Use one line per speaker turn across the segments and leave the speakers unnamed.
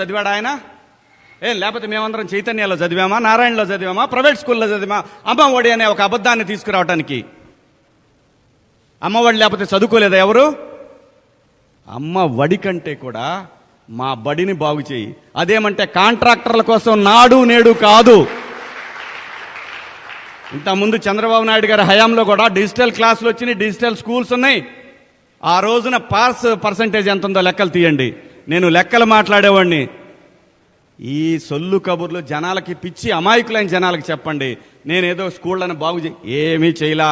చదివాడు ఆయన లేకపోతే మేమందరం చైతన్యలో చదివామా, నారాయణలో చదివామా, ప్రైవేట్ స్కూల్లో చదివామా? అమ్మ ఒడి అనే ఒక అబద్ధాన్ని తీసుకురావటానికి. అమ్మఒడి లేకపోతే చదువుకోలేదా ఎవరు? అమ్మ ఒడి కంటే కూడా మా బడిని బాగు చేయి. అదేమంటే కాంట్రాక్టర్ల కోసం నాడు నేడు కాదు. ఇంతకుముందు చంద్రబాబు నాయుడు గారి హయాంలో కూడా డిజిటల్ క్లాసులు వచ్చినాయి, డిజిటల్ స్కూల్స్ ఉన్నాయి. ఆ రోజున పాస్ పర్సంటేజ్ ఎంత ఉందో లెక్కలు తీయండి. నేను లెక్కలు మాట్లాడేవాడిని. ఈ సొల్లు కబుర్లు జనాలకి పిచ్చి అమాయకులైన జనాలకి చెప్పండి. నేనేదో స్కూళ్ళని బాగు ఏమీ చేయలా.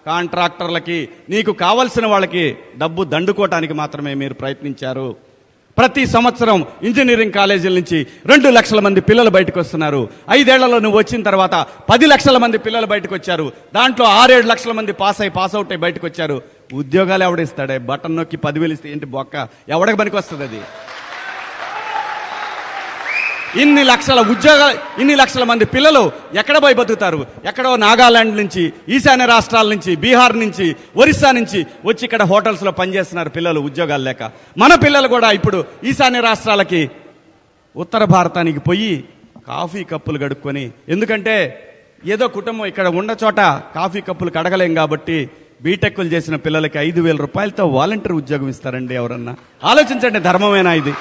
కాంట్రాక్టర్లకి, నీకు కావలసిన వాళ్ళకి డబ్బు దండుకోవటానికి మాత్రమే మీరు ప్రయత్నించారు. ప్రతి సంవత్సరం ఇంజనీరింగ్ కాలేజీల నుంచి 2 లక్షల మంది పిల్లలు బయటకు వస్తున్నారు. 5 ఏళ్లలో నువ్వు వచ్చిన తర్వాత 10 లక్షల మంది పిల్లలు బయటకు వచ్చారు. దాంట్లో 6-7 లక్షల మంది పాస్ అవుట్ అయి బయటకు వచ్చారు. ఉద్యోగాలు ఎవడిస్తాడే? బటన్ నొక్కి 10,000 ఇస్తే ఏంటి బొక్క? ఎవడికి పనికి వస్తుంది అది? ఇన్ని లక్షల ఉద్యోగాలు, ఇన్ని లక్షల మంది పిల్లలు ఎక్కడ పోయి బతుకుతారు? ఎక్కడో నాగాలాండ్ నుంచి, ఈశాన్య రాష్ట్రాల నుంచి, బీహార్ నుంచి, ఒరిస్సా నుంచి వచ్చి ఇక్కడ హోటల్స్లో పనిచేస్తున్నారు పిల్లలు ఉద్యోగాలు లేక. మన పిల్లలు కూడా ఇప్పుడు ఈశాన్య రాష్ట్రాలకి, ఉత్తర భారతానికి పోయి కాఫీ కప్పులు కడుక్కొని, ఎందుకంటే ఏదో కుటుంబం ఇక్కడ ఉన్న చోట కాఫీ కప్పులు కడగలేం కాబట్టి బీటెక్లు చేసిన పిల్లలకి 5,000 రూపాయలతో వాలంటీర్ ఉద్యోగం ఇస్తారండి. ఎవరన్నా ఆలోచించండి, ధర్మమేనా ఇది?